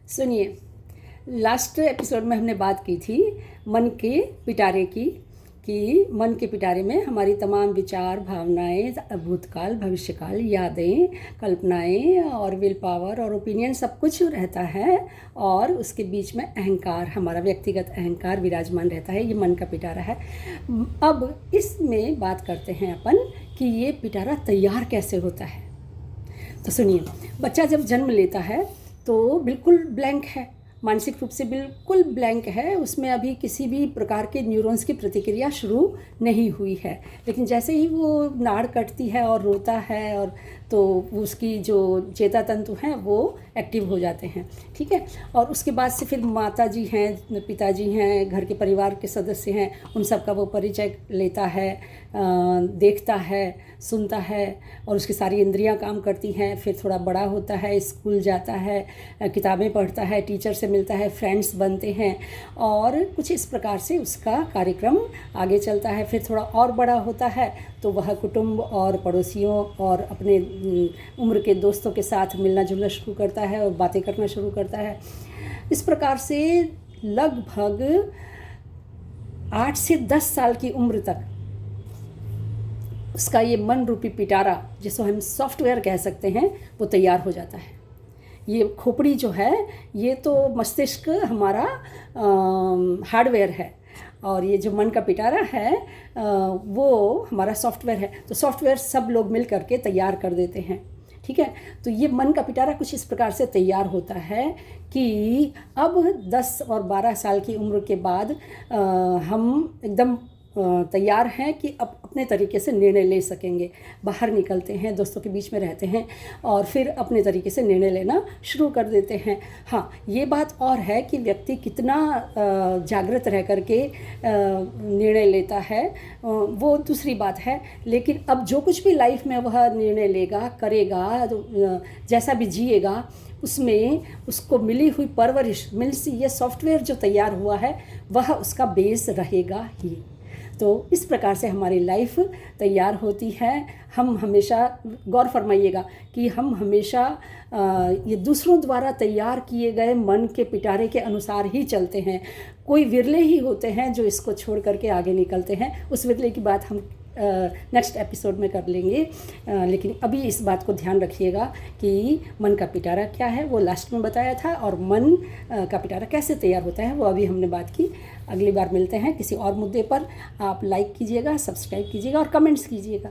सुनिए, last episode में हमने बात की थी मन के पिटारे की, कि मन के पिटारे में हमारी तमाम विचार, भावनाएं, भूतकाल, भविष्यकाल, यादें, कल्पनाएं और विल पावर और ओपिनियन सब कुछ रहता है, और उसके बीच में अहंकार, हमारा व्यक्तिगत अहंकार विराजमान रहता है। ये मन का पिटारा है। अब इसमें बात करते हैं अपन कि ये पिटारा तैयार कैसे होता है। तो सुनिए, बच्चा जब जन्म लेता है तो बिल्कुल ब्लैंक है, मानसिक रूप से बिल्कुल ब्लैंक है, उसमें अभी किसी भी प्रकार के न्यूरॉन्स की प्रतिक्रिया शुरू नहीं हुई है। लेकिन जैसे ही वो नाड़ कटती है और रोता है, और तो उसकी जो चेता तंतु हैं वो एक्टिव हो जाते हैं, ठीक है। और उसके बाद से फिर माता जी हैं, पिताजी हैं, घर के परिवार के सदस्य हैं, उन सब का वो परिचय लेता है, देखता है, सुनता है, और उसकी सारी इंद्रियां काम करती हैं। फिर थोड़ा बड़ा होता है, स्कूल जाता है, किताबें पढ़ता है, टीचर से मिलता है, फ्रेंड्स बनते हैं, और कुछ इस प्रकार से उसका कार्यक्रम आगे चलता है। फिर थोड़ा और बड़ा होता है तो वह कुटुंब और पड़ोसियों और अपने उम्र के दोस्तों के साथ मिलना जुलना शुरू करता है और बातें करना शुरू करता है। इस प्रकार से लगभग 8 से 10 साल की उम्र तक उसका ये मन रूपी पिटारा, जिसको हम सॉफ्टवेयर कह सकते हैं, वो तैयार हो जाता है। ये खोपड़ी जो है, ये तो मस्तिष्क हमारा हार्डवेयर है, और ये जो मन का पिटारा है वो हमारा सॉफ्टवेयर है। तो सॉफ्टवेयर सब लोग मिल करके तैयार कर देते हैं, ठीक है। तो ये मन का पिटारा कुछ इस प्रकार से तैयार होता है कि अब 10 और 12 साल की उम्र के बाद हम एकदम तैयार हैं कि अब अपने तरीके से निर्णय ले सकेंगे। बाहर निकलते हैं, दोस्तों के बीच में रहते हैं, और फिर अपने तरीके से निर्णय लेना शुरू कर देते हैं। हाँ, ये बात और है कि व्यक्ति कितना जागृत रह करके निर्णय लेता है वो दूसरी बात है। लेकिन अब जो कुछ भी लाइफ में वह निर्णय लेगा, करेगा, जैसा भी जिएगा, उसमें उसको मिली हुई परवरिश, ये सॉफ्टवेयर जो तैयार हुआ है वह उसका बेस रहेगा ही। तो इस प्रकार से हमारी लाइफ तैयार होती है। हम हमेशा गौर फरमाइएगा कि हम हमेशा ये दूसरों द्वारा तैयार किए गए मन के पिटारे के अनुसार ही चलते हैं। कोई विरले ही होते हैं जो इसको छोड़ करके आगे निकलते हैं। उस विरले की बात हम नेक्स्ट एपिसोड में कर लेंगे। लेकिन अभी इस बात को ध्यान रखिएगा कि मन का पिटारा क्या है, वो लास्ट में बताया था, और मन का पिटारा कैसे तैयार होता है वो अभी हमने बात की। अगली बार मिलते हैं किसी और मुद्दे पर। आप लाइक कीजिएगा, सब्सक्राइब कीजिएगा और कमेंट्स कीजिएगा।